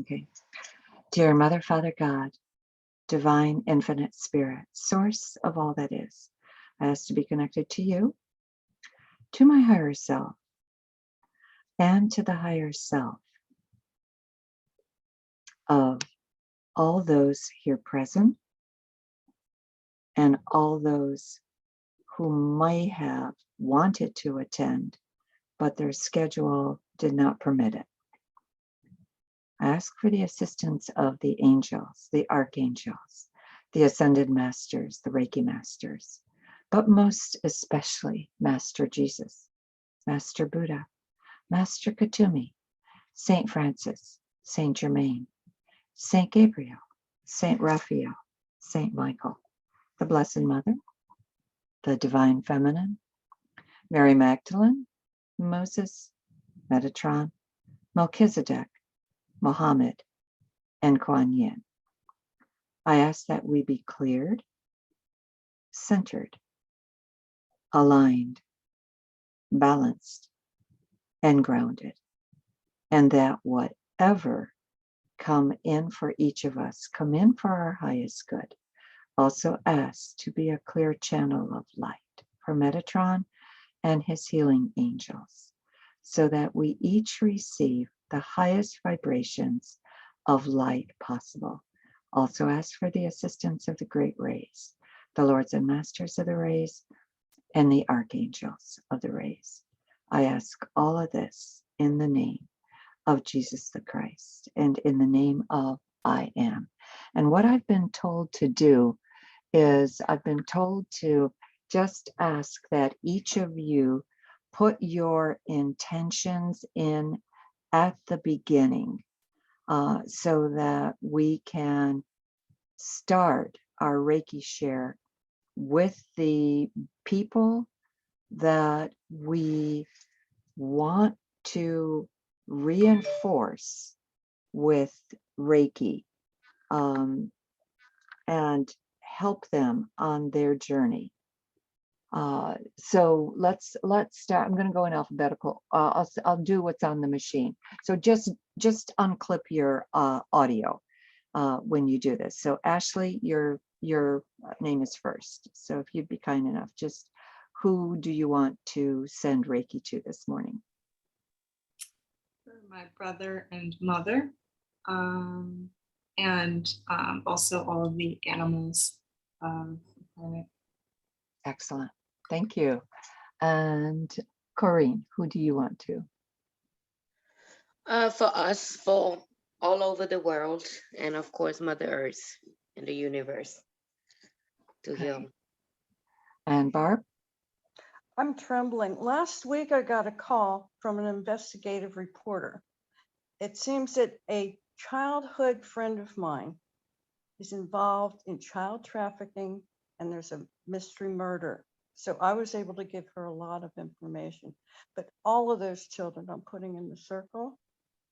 Okay. Dear Mother, Father, God, divine, infinite spirit, source of all that is, I ask to be connected to you, to my higher self, and to the higher self of all those here present and all those who might have wanted to attend, but their schedule did not permit it. I ask for the assistance of the angels, the archangels, the ascended masters, the Reiki masters, but most especially Master Jesus, Master Buddha, Master Katumi, Saint Francis, Saint Germain, Saint Gabriel, Saint Raphael, Saint Michael, the Blessed Mother, the Divine Feminine, Mary Magdalene, Moses, Metatron, Melchizedek, Muhammad, and Kuan Yin. I ask that we be cleared, centered, aligned, balanced, and grounded, and that whatever come in for each of us, come in for our highest good. Also ask to be a clear channel of light for Metatron and his healing angels, so that we each receive the highest vibrations of light possible. Also ask for the assistance of the great rays, the lords and masters of the rays, and the archangels of the rays. I ask all of this in the name of Jesus the Christ and in the name of I am. And what I've been told to do is I've been told to just ask that each of you put your intentions in at the beginning, so that we can start our Reiki share with the people that we want to reinforce with Reiki, and help them on their journey. So let's start. I'm going to go in alphabetical. I'll do what's on the machine. So just unclip your audio when you do this. So Ashley, your name is first. So if you'd be kind enough, just who do you want to send Reiki to this morning? For my brother and mother, and also all of the animals of the planet. Excellent. Thank you. And Corrine, who do you want to? For us, for all over the world, and of course, Mother Earth and the universe to heal. And Barb? I'm trembling. Last week, I got a call from an investigative reporter. It seems that a childhood friend of mine is involved in child trafficking, and there's a mystery murder. So I was able to give her a lot of information. But all of those children I'm putting in the circle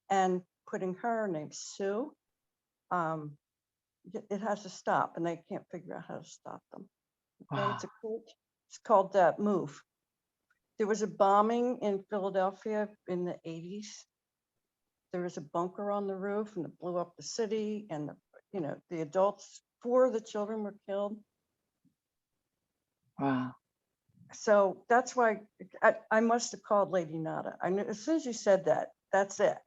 and putting her name, Sue. It has to stop, and they can't figure out how to stop them. Okay, Wow. it's a cult. It's called Move. There was a bombing in Philadelphia in the 80s. There was a bunker on the roof, and it blew up the city. And the adults, 4 of the children were killed. Wow. So that's why I must have called Lady Nada. I knew as soon as you said that, that's it.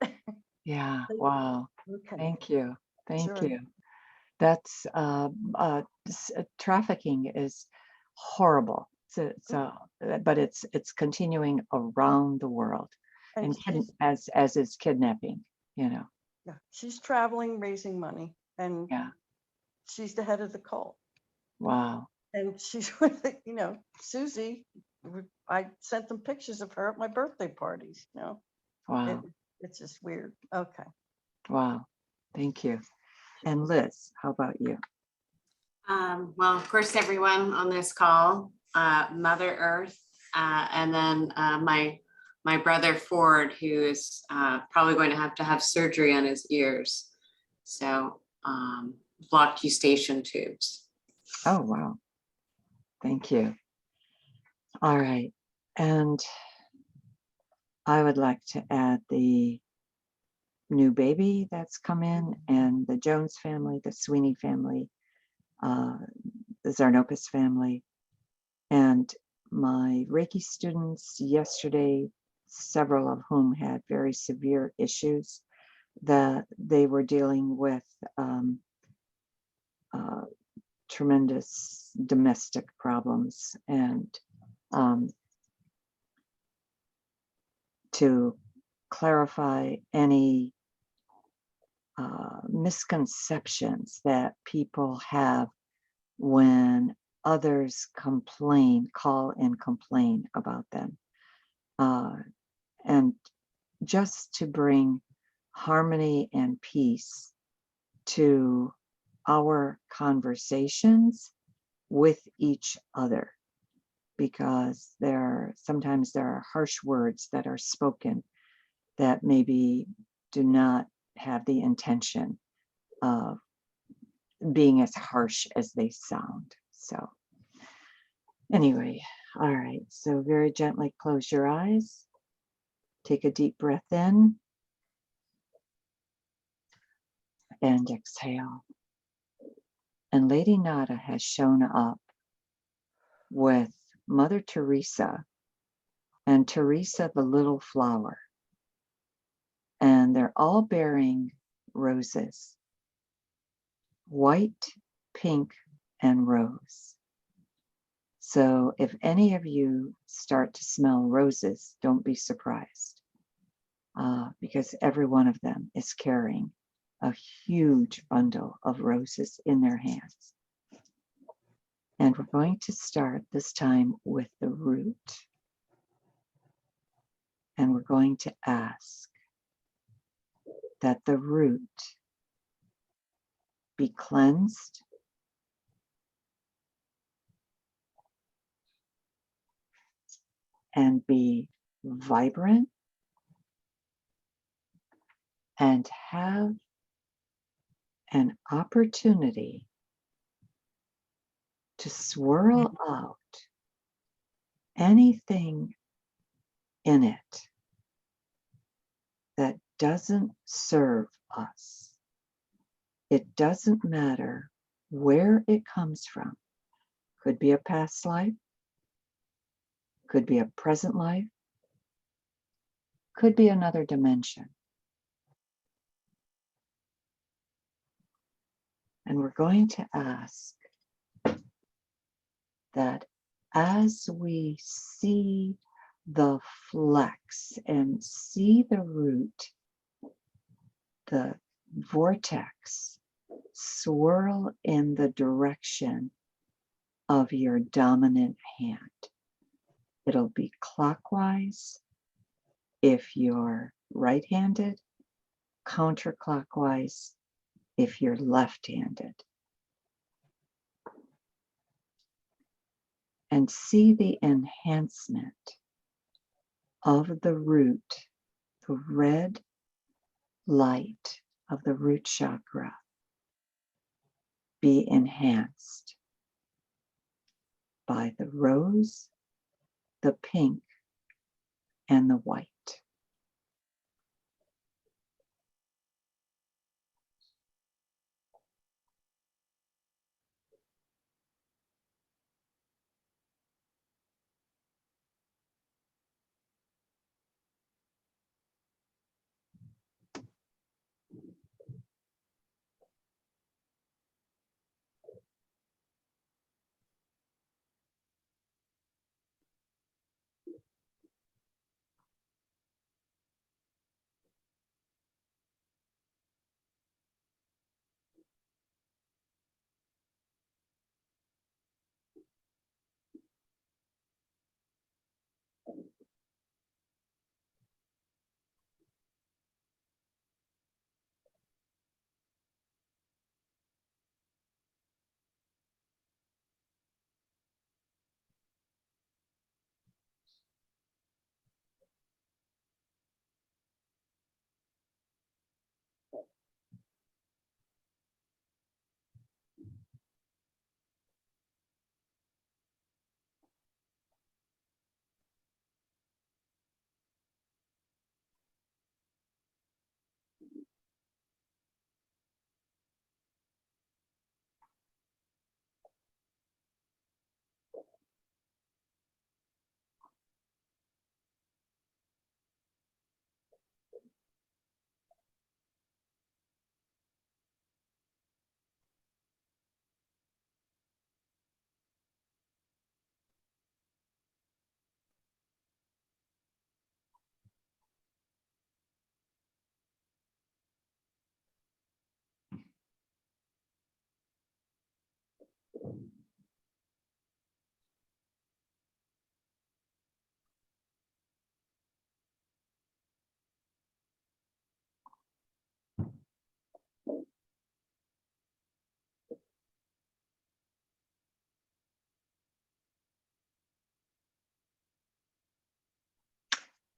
Yeah. Wow. Okay. Thank you. Thank Sure. you. That's trafficking is horrible. But it's continuing around the world, and as is kidnapping. Yeah, she's traveling, raising money, and Yeah. she's the head of the cult. Wow. And she's with, Susie. I sent them pictures of her at my birthday parties. Wow. It's just weird. Okay. Wow. Thank you. And Liz, how about you? Well, of course, everyone on this call, Mother Earth, and then my brother Ford, who is probably going to have surgery on his ears. So blocked eustachian tubes. Oh, wow. Thank you. All right. And I would like to add the new baby that's come in, and the Jones family, the Sweeney family, the Zarnopus family. And my Reiki students yesterday, several of whom had very severe issues that they were dealing with, tremendous domestic problems, and to clarify any misconceptions that people have when others call and complain about them. And just to bring harmony and peace to our conversations with each other, because sometimes there are harsh words that are spoken that maybe do not have the intention of being as harsh as they sound. So anyway, all right, so very gently close your eyes, take a deep breath in, and exhale. And Lady Nada has shown up with Mother Teresa and Teresa the little flower. And they're all bearing roses, white, pink, and rose. So if any of you start to smell roses, don't be surprised, because every one of them is carrying a huge bundle of roses in their hands. And we're going to start this time with the root. And we're going to ask that the root be cleansed and be vibrant and have an opportunity to swirl out anything in it that doesn't serve us. It doesn't matter where it comes from. Could be a past life, could be a present life, could be another dimension. And we're going to ask that as we see the flex and see the root, the vortex swirl in the direction of your dominant hand. It'll be clockwise if you're right-handed, counterclockwise if you're left-handed. And see the enhancement of the root, the red light of the root chakra be enhanced by the rose, the pink, and the white.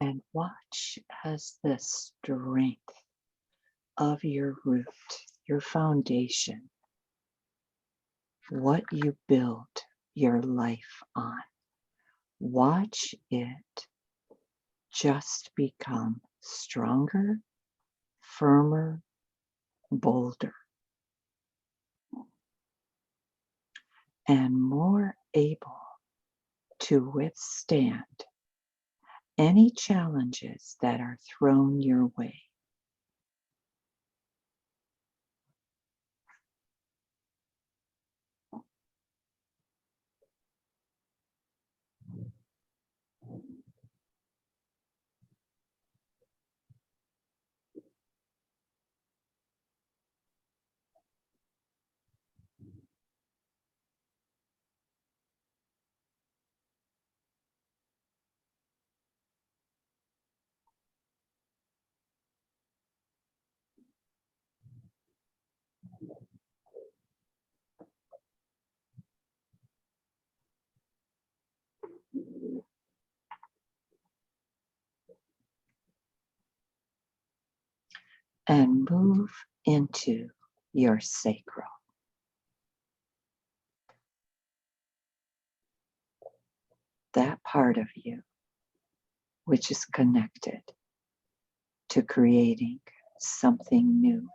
And watch as the strength of your root, your foundation, what you build your life on, watch it just become stronger, firmer, bolder, and more able to withstand any challenges that are thrown your way. And move into your sacral. That part of you which is connected to creating something new.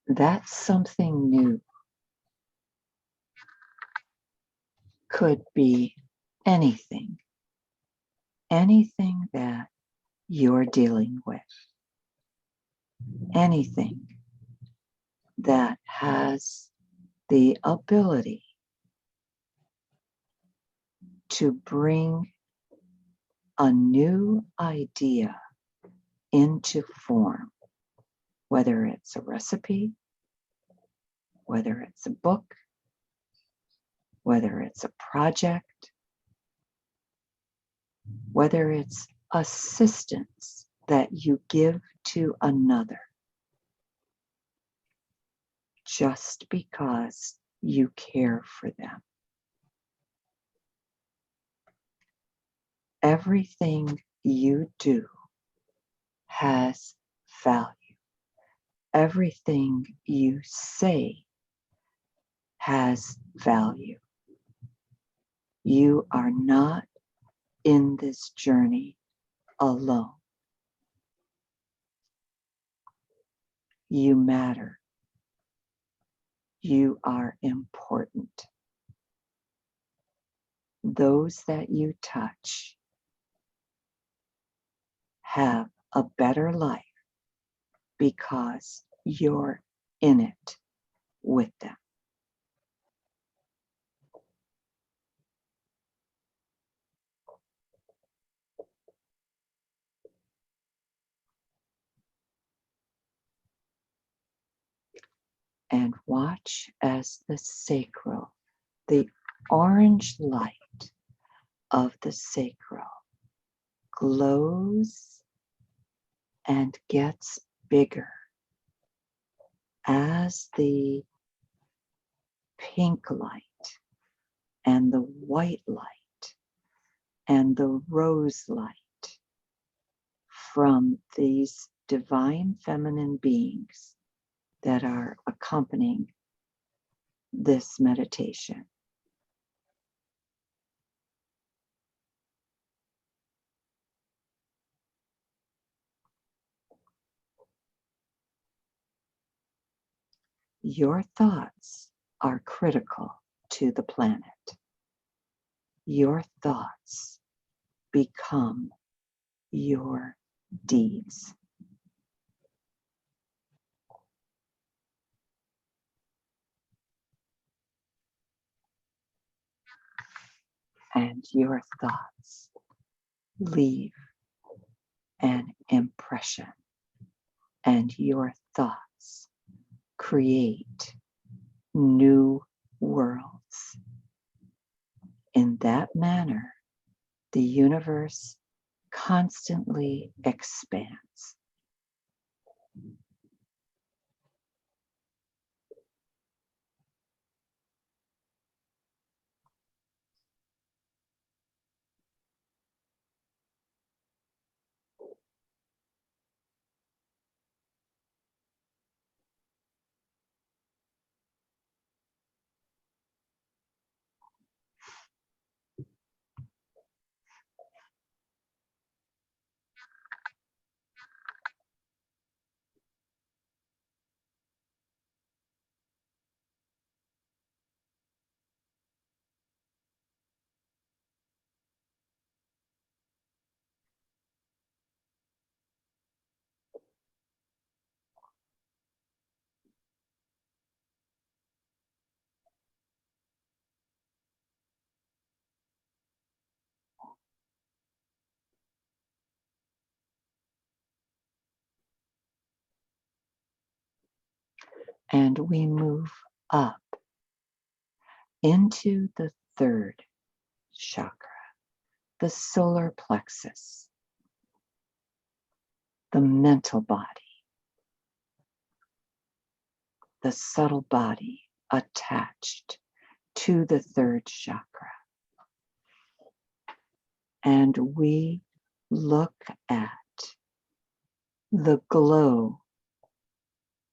That something new could be anything, anything that you're dealing with, anything that has the ability to bring a new idea into form, whether it's a recipe, whether it's a book, whether it's a project, whether it's assistance that you give to another, just because you care for them. Everything you do has value. Everything you say has value. You are not in this journey alone. You matter. You are important. Those that you touch have a better life because you're in it with them. And watch as the sacral, the orange light of the sacral glows and gets bigger as the pink light and the white light and the rose light from these divine feminine beings that are accompanying this meditation. Your thoughts are critical to the planet. Your thoughts become your deeds. And your thoughts leave an impression. And your thoughts create new worlds. In that manner, the universe constantly expands. And we move up into the third chakra, the solar plexus, the mental body, the subtle body attached to the third chakra. And we look at the glow,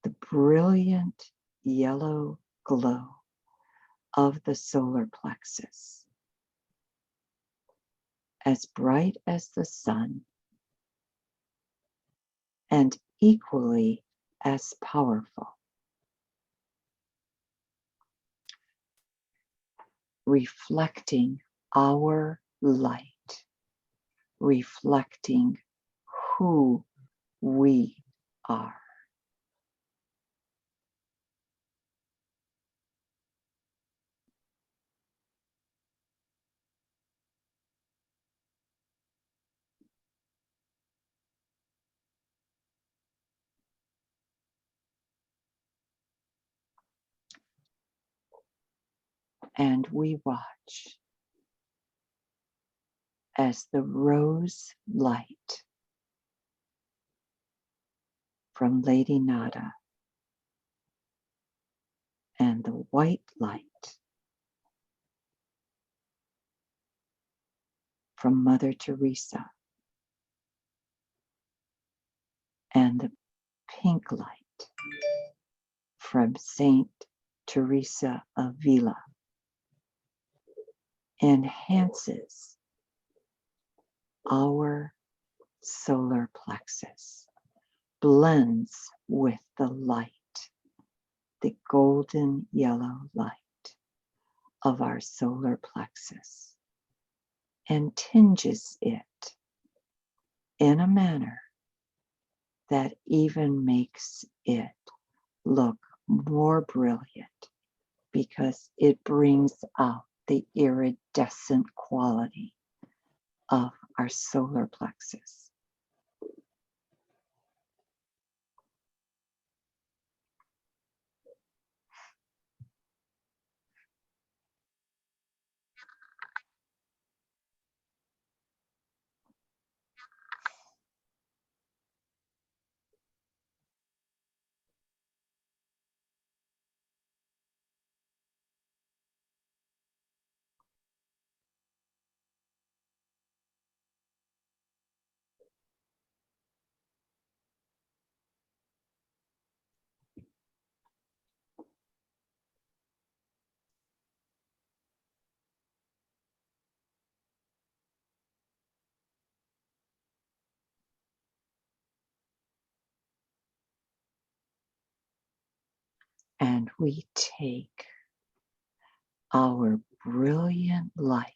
the brilliant yellow glow of the solar plexus, as bright as the sun and equally as powerful, reflecting our light, reflecting who we are. And we watch as the rose light from Lady Nada and the white light from Mother Teresa and the pink light from Saint Teresa of Avila enhances our solar plexus, blends with the light, the golden yellow light of our solar plexus, and tinges it in a manner that even makes it look more brilliant because it brings out the iridescent quality of our solar plexus. And we take our brilliant light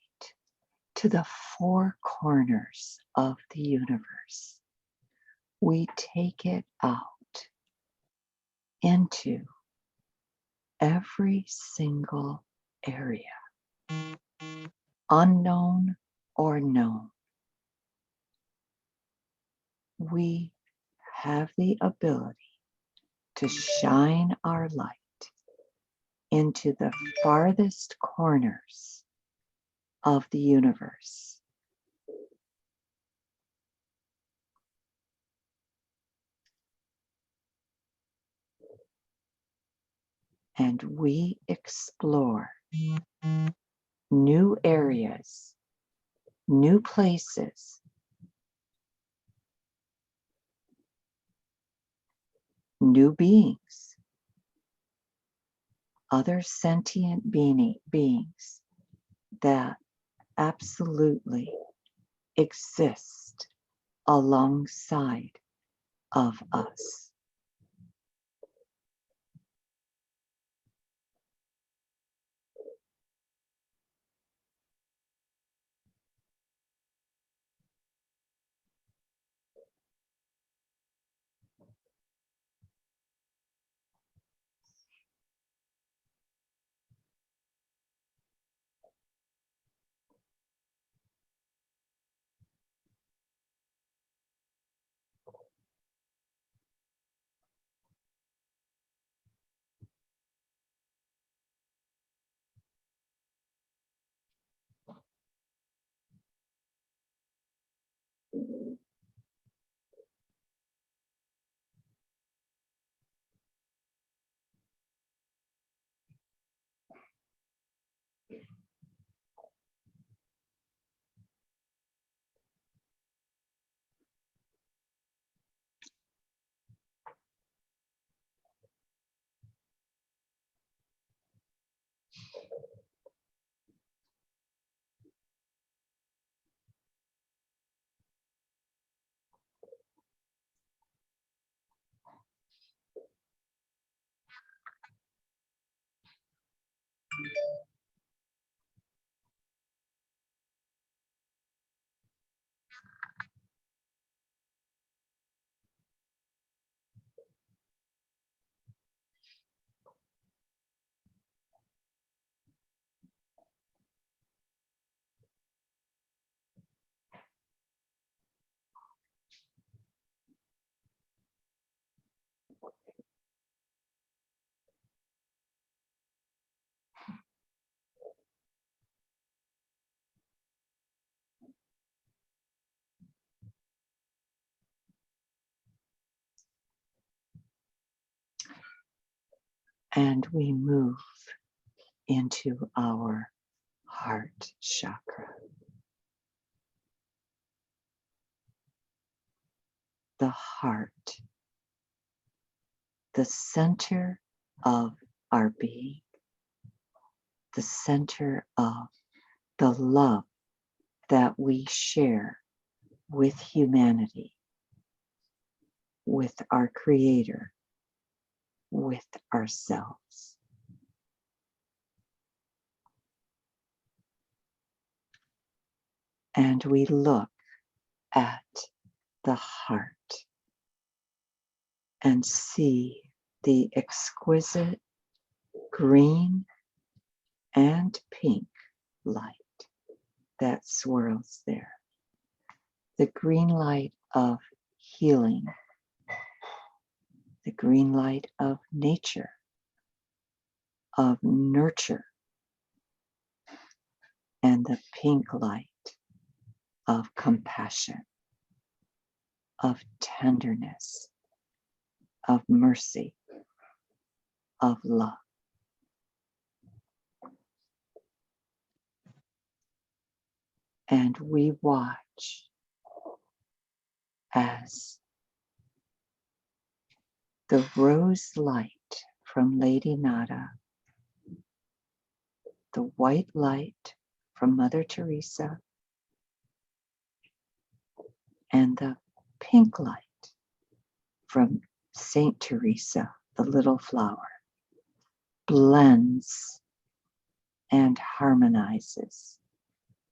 to the four corners of the universe. We take it out into every single area, unknown or known. We have the ability to shine our light into the farthest corners of the universe. And we explore new areas, new places, new beings, other sentient beings that absolutely exist alongside of us. and we move into our heart chakra. The heart, the center of our being, the center of the love that we share with humanity, with our Creator, with ourselves. And we look at the heart and see the exquisite green and pink light that swirls there. The green light of healing, the green light of nature, of nurture, and the pink light of compassion, of tenderness, of mercy, of love. And we watch as the rose light from Lady Nada, the white light from Mother Teresa, and the pink light from Saint Teresa, the little flower, blends and harmonizes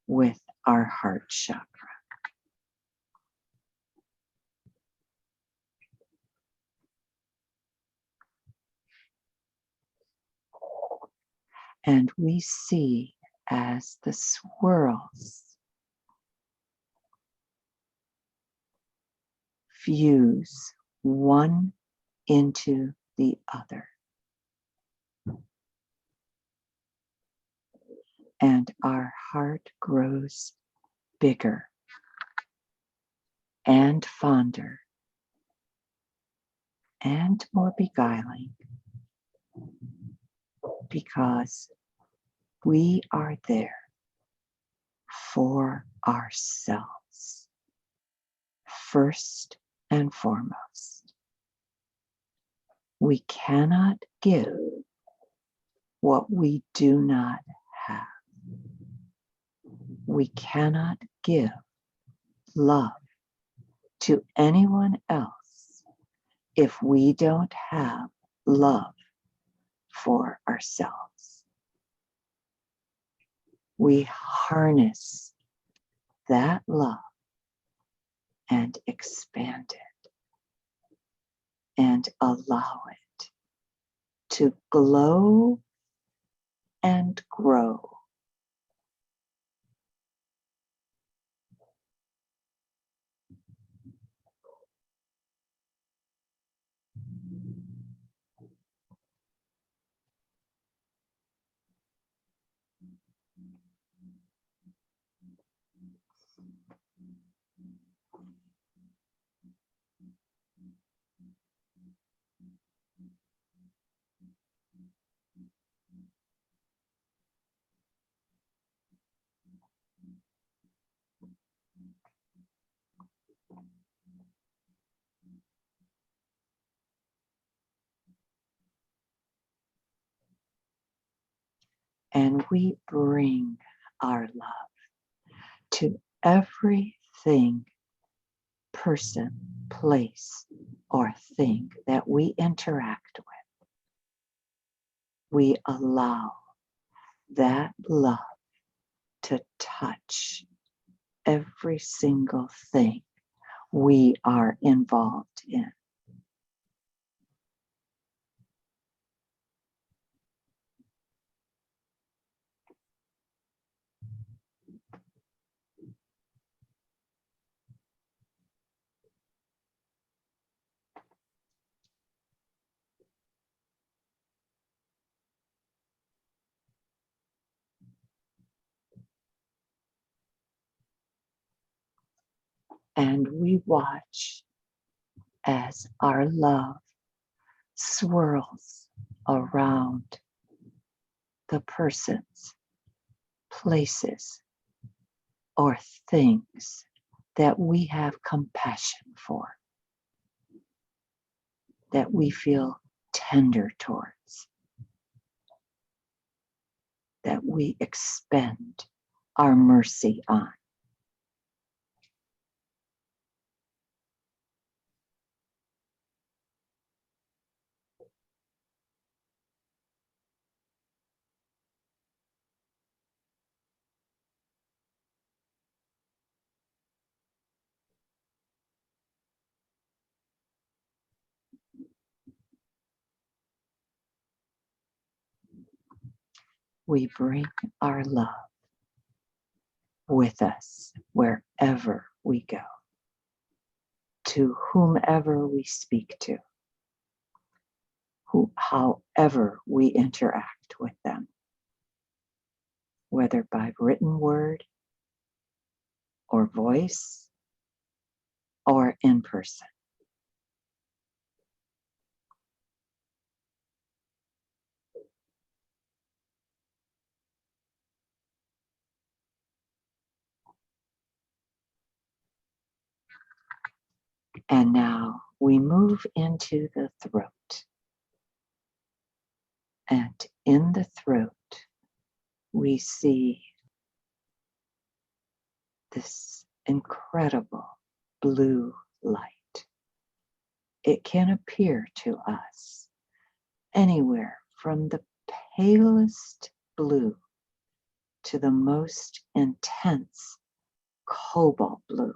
with our heart chakra. And we see as the swirls fuse one into the other. And our heart grows bigger and fonder and more beguiling because we are there for ourselves, first and foremost. We cannot give what we do not have. We cannot give love to anyone else if we don't have love for ourselves. We harness that love and expand it and allow it to glow and grow. And we bring our love to everything, person, place, or thing that we interact with. We allow that love to touch every single thing we are involved in. And we watch as our love swirls around the persons, places, or things that we have compassion for, that we feel tender towards, that we expend our mercy on. We bring our love with us wherever we go, to whomever we speak to, however we interact with them, whether by written word or voice or in person. And now we move into the throat. And in the throat, we see this incredible blue light. It can appear to us anywhere from the palest blue to the most intense cobalt blue.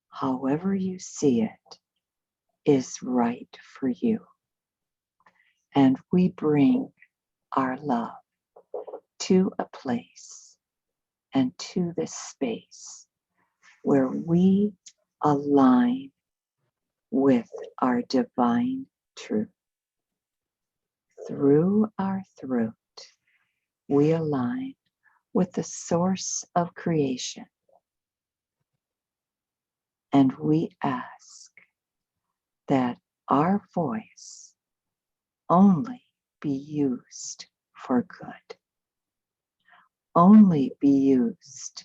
However you see it is right for you. And we bring our love to a place and to this space where we align with our divine truth. Through our throat, we align with the source of creation. And we ask that our voice only be used for good, only be used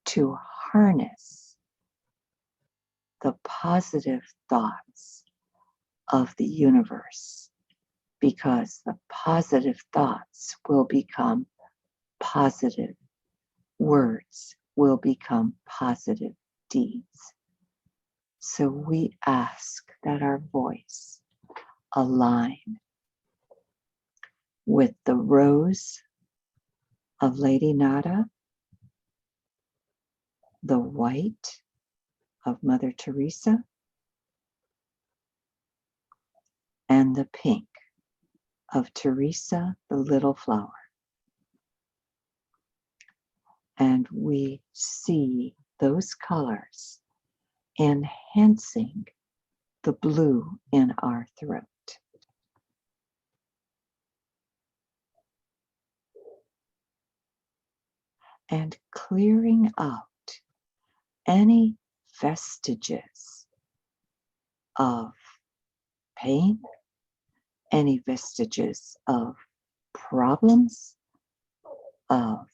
to harness the positive thoughts of the universe, because the positive thoughts will become positive words, will become positive deeds. So we ask that our voice align with the rose of Lady Nada, the white of Mother Teresa, and the pink of Teresa, the little flower. And we see those colors enhancing the blue in our throat. And clearing out any vestiges of pain, any vestiges of problems, of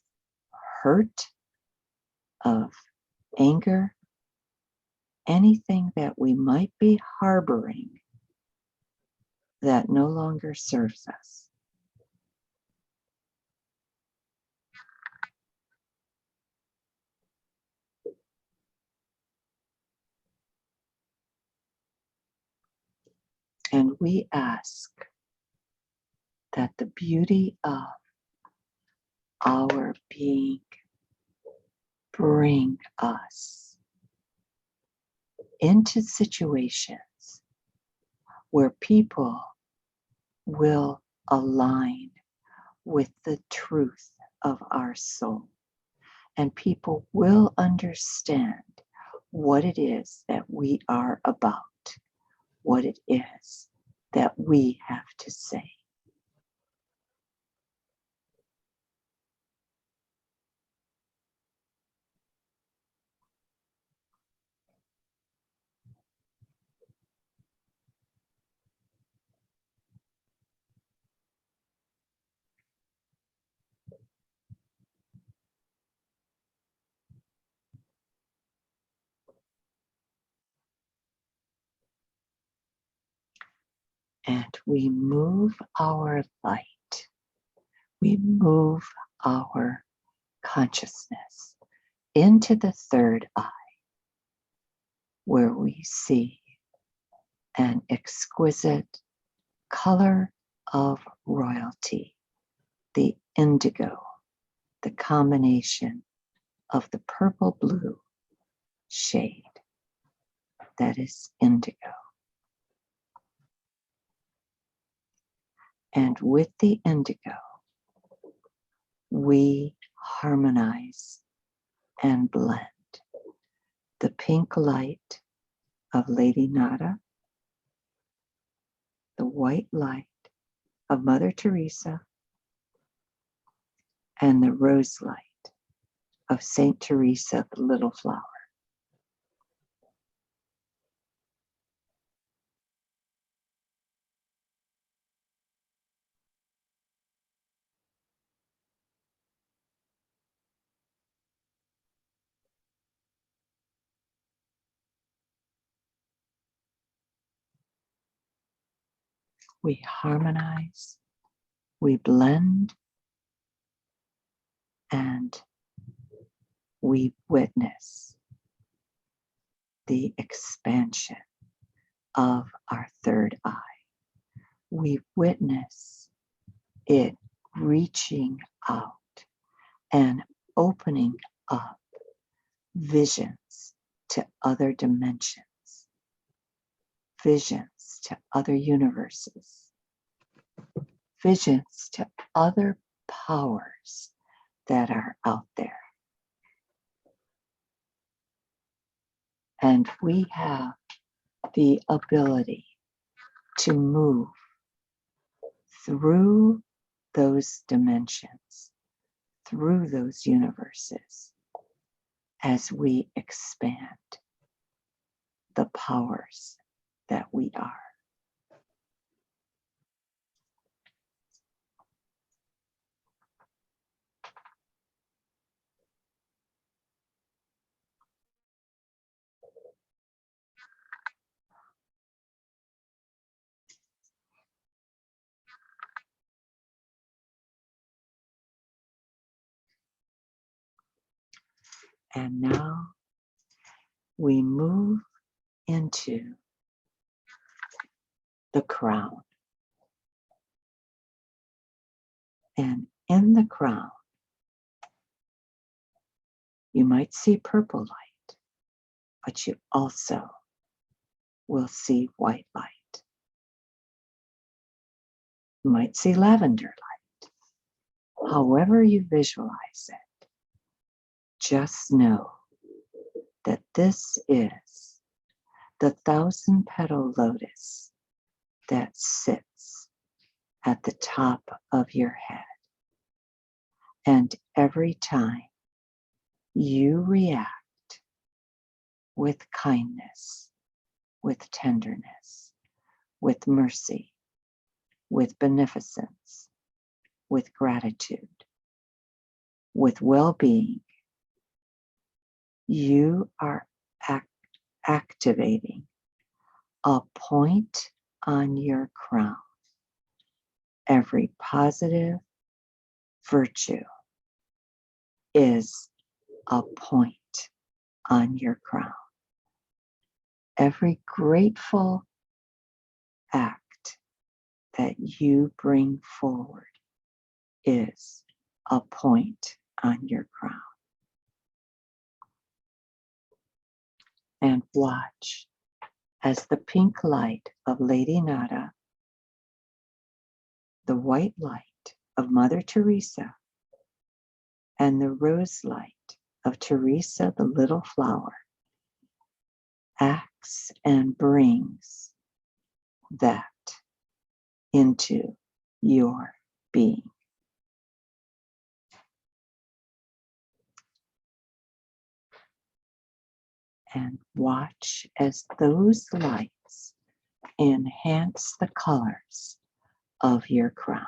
hurt, of anger, anything that we might be harboring that no longer serves us. And we ask that the beauty of our being bring us into situations where people will align with the truth of our soul, and people will understand what it is that we are about, what it is that we have to say. And we move our light. We move our consciousness into the third eye, where we see an exquisite color of royalty, the indigo, the combination of the purple blue shade that is indigo. And with the indigo, we harmonize and blend the pink light of Lady Nada, the white light of Mother Teresa, and the rose light of Saint Teresa, the Little Flower. We harmonize, we blend, and we witness the expansion of our third eye. We witness it reaching out and opening up visions to other dimensions, visions to other universes, visions to other powers that are out there. And we have the ability to move through those dimensions, through those universes, as we expand the powers that we are. And now we move into the crown. And in the crown, you might see purple light, but you also will see white light. You might see lavender light. However you visualize it, just know that this is the 1,000-petal lotus that sits at the top of your head. And every time you react with kindness, with tenderness, with mercy, with beneficence, with gratitude, with well-being, you are activating a point on your crown. Every positive virtue is a point on your crown. Every grateful act that you bring forward is a point on your crown. And watch as the pink light of Lady Nada, the white light of Mother Teresa, and the rose light of Teresa, the Little Flower, acts and brings that into your being. And watch as those lights enhance the colors of your crown.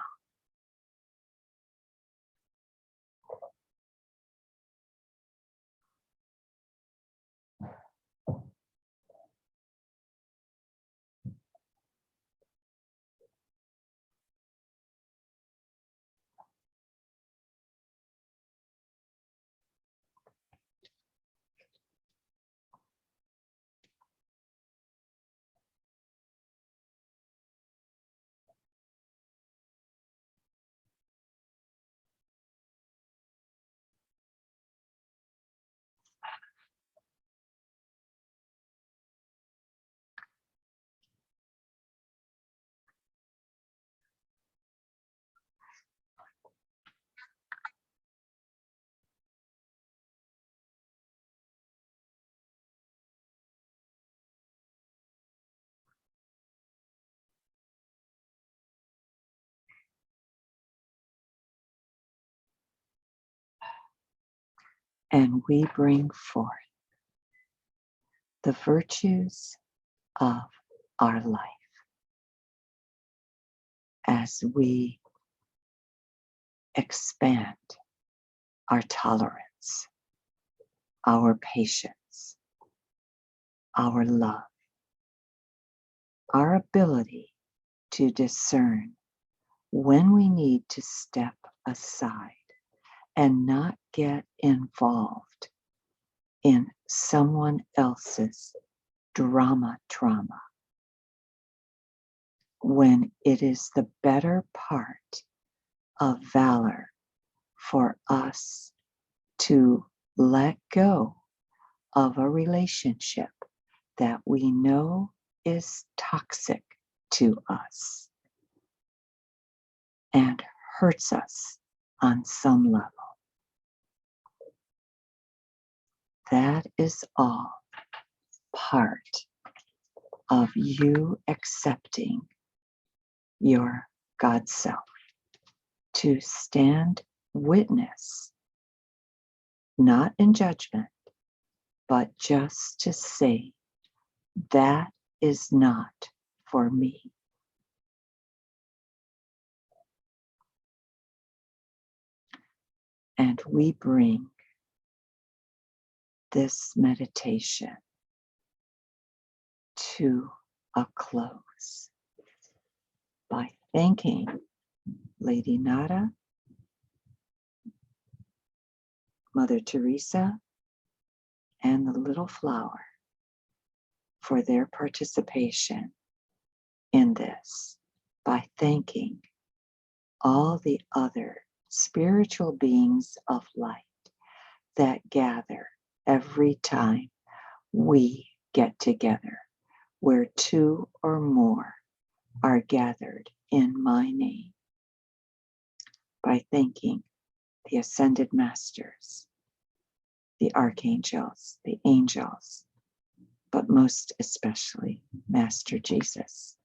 And we bring forth the virtues of our life as we expand our tolerance, our patience, our love, our ability to discern when we need to step aside and not get involved in someone else's trauma, when it is the better part of valor for us to let go of a relationship that we know is toxic to us and hurts us on some level. That is all part of you accepting your God self, to stand witness, not in judgment, but just to say, that is not for me. And we bring this meditation to a close by thanking Lady Nada, Mother Teresa, and the little flower for their participation in this, by thanking all the other spiritual beings of light that gather every time we get together, where two or more are gathered in my name, by thanking the ascended masters, the archangels, the angels, but most especially Master Jesus,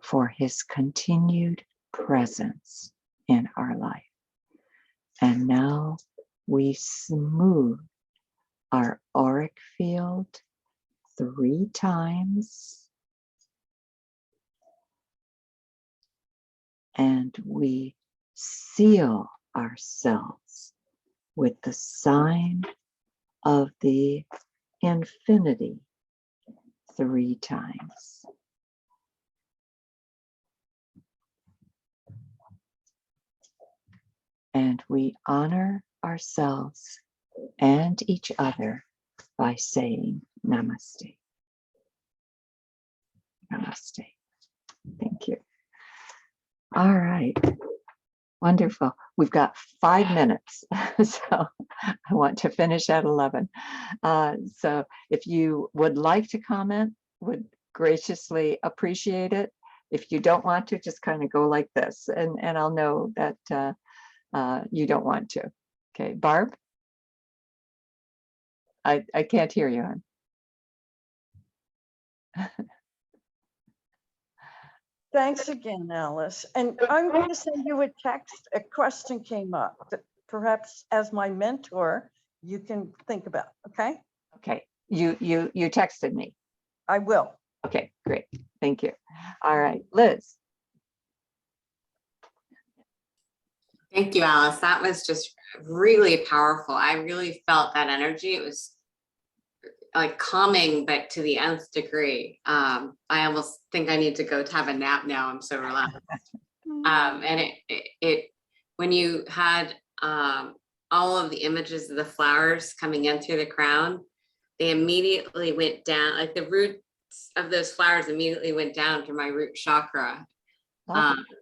for his continued presence in our life. And now we smooth our auric field 3 times, and we seal ourselves with the sign of the infinity 3 times. And we honor ourselves and each other by saying namaste. Namaste. Thank you. All right. Wonderful. We've got 5 minutes, so I want to finish at 11. So if you would like to comment, would graciously appreciate it. If you don't want to, just kind of go like this, and I'll know that you don't want to. Okay, Barb? I can't hear you, hon. Thanks again, Alice. And I'm going to send you a text. A question came up that perhaps as my mentor, you can think about, okay? Okay, you texted me. I will. Okay, great. Thank you. All right, Liz. Thank you, Alice. That was just really powerful. I really felt that energy. It was like calming, but to the nth degree. I almost think I need to go to have a nap now. I'm so relaxed. And it when you had all of the images of the flowers coming in through the crown, they immediately went down, like the roots of those flowers immediately went down to my root chakra.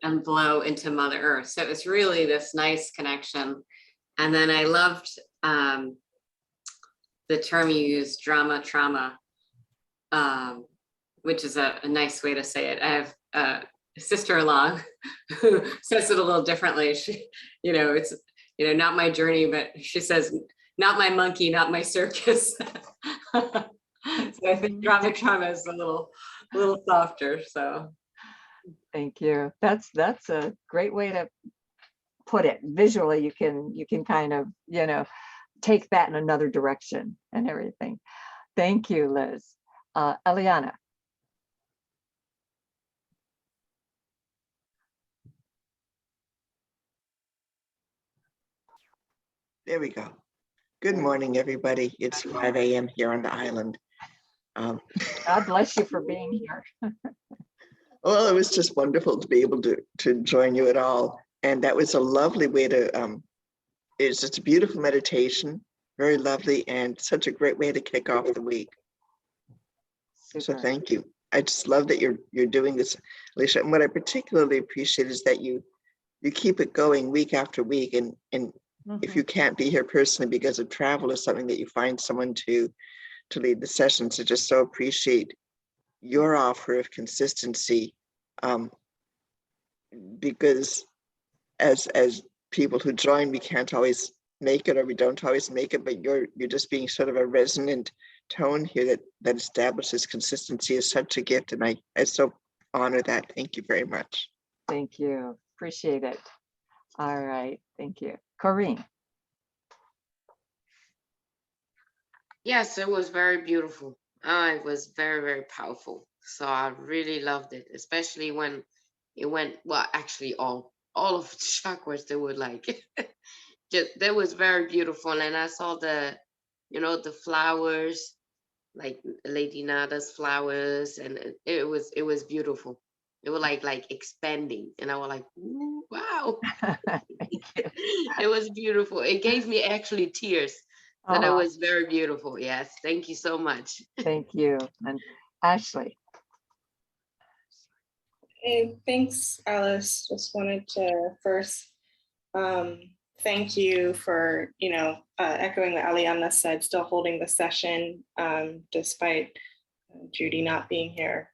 And blow into Mother Earth. So it was really this nice connection. And then I loved the term you used, drama, trauma, which is a nice way to say it. I have a sister-in-law who says it a little differently. She, it's, not my journey, but she says, not my monkey, not my circus. So I think drama, trauma is a little softer, so. Thank you. That's a great way to put it. Visually, you can kind of, take that in another direction and everything. Thank you, Liz. Eliana. There we go. Good morning, everybody. It's 5 a.m. here on the island. God bless you for being here. Well, it was just wonderful to be able to join you at all. And that was a lovely way to, it's just a beautiful meditation, very lovely, and such a great way to kick off the week. So Super. thank you. I just love that you're doing this, Alicia. And what I particularly appreciate is that you keep it going week after week. And if you can't be here personally because of travel or something, that you find someone to lead the sessions. I just so appreciate your offer of consistency, because as people who join, we can't always make it, or we don't always make it, but you're just being sort of a resonant tone here that establishes consistency is such a gift, and I so honor that. Thank you very much. Thank you. Appreciate it. All right. Thank you. Corrine. Yes, it was very beautiful. It was very, very powerful. So I really loved it, especially when it went, well, actually all of the chakras, they were like, just, that was very beautiful. And I saw the, the flowers, like Lady Nada's flowers, and it was beautiful. It was like expanding, and I was like, ooh, wow. Thank you. It was beautiful. It gave me actually tears. But it Aw, was very beautiful. Yes, thank you so much. thank you. And Ashley. Hey, thanks, Alice. Just wanted to first thank you for, echoing what Aliana said, still holding the session despite Judy not being here.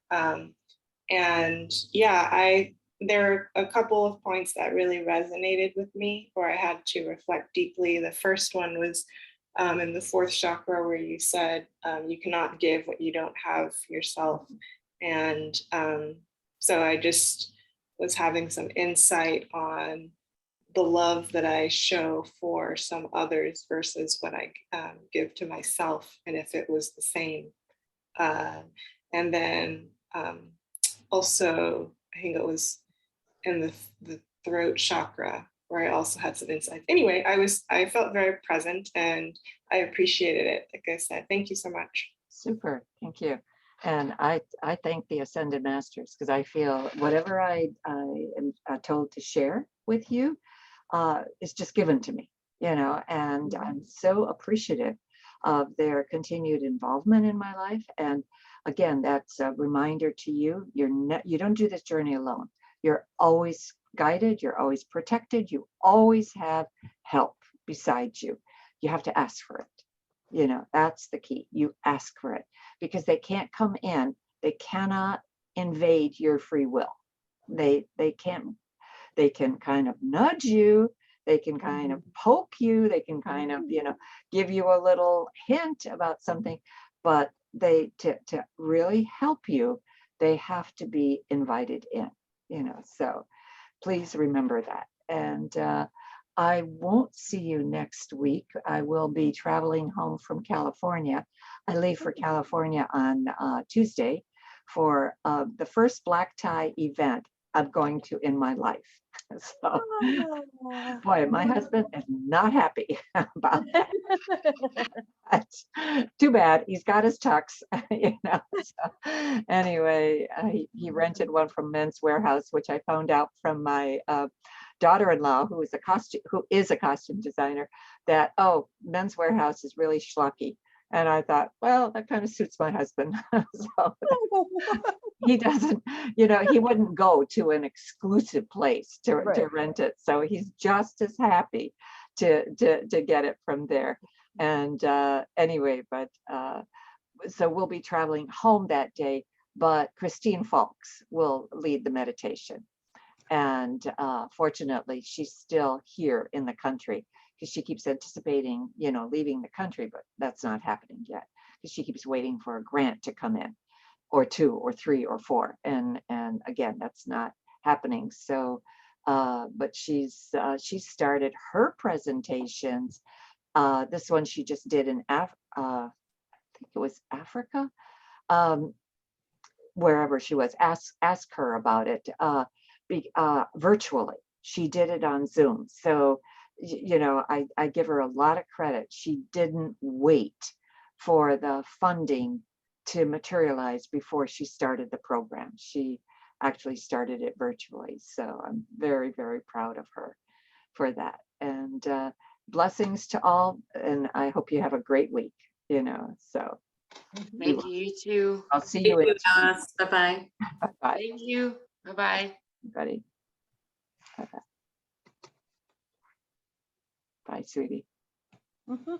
And yeah, there are a couple of points that really resonated with me, where I had to reflect deeply. The first one was in the fourth chakra, where you said you cannot give what you don't have yourself. And so I just was having some insight on the love that I show for some others versus what I give to myself, and if it was the same. And then also, I think it was in the throat chakra, where I also had some insights. Anyway, I felt very present, and I appreciated it. Like I said, thank you so much. Super. Thank you. And I thank the Ascended Masters, because I feel whatever I am told to share with you is just given to me, and I'm so appreciative of their continued involvement in my life. And again, that's a reminder to you, you don't do this journey alone. You're always guided, you're always protected, you always have help beside you. You have to ask for it. That's the key. You ask for it, because they can't come in, they cannot invade your free will. They can't. They can kind of nudge you, they can kind of poke you, they can kind of, give you a little hint about something, but to really help you, they have to be invited in, so please remember that. And I won't see you next week. I will be traveling home from California. I leave for California on Tuesday for the first black tie event I'm going to in my life. So, boy, my husband is not happy about that. Too bad. He's got his tux, So, anyway, he rented one from Men's Warehouse, which I found out from my daughter-in-law, who is a costume designer, that Men's Warehouse is really schlocky. And I thought, well, that kind of suits my husband. So he doesn't, he wouldn't go to an exclusive place to rent it. So he's just as happy to get it from there. And anyway, but so we'll be traveling home that day, but Christine Falks will lead the meditation. And fortunately, she's still here in the country, because she keeps anticipating, leaving the country, but that's not happening yet, because she keeps waiting for a grant to come in, or 2 or 3 or 4. And again, that's not happening. So, but she's started her presentations This one she just did in I think it was Africa, wherever she was. Ask her about it virtually. She did it on Zoom. So, you know, I give her a lot of credit. She didn't wait for the funding to materialize before she started the program. She actually started it virtually. So I'm very, very proud of her for that. And blessings to all. And I hope you have a great week, you know, so. Thank you, you too. I'll see Thank you in you, Alice. Bye-bye. bye, Thank you. Bye-bye. buddy. Bye, sweetie. Mhm.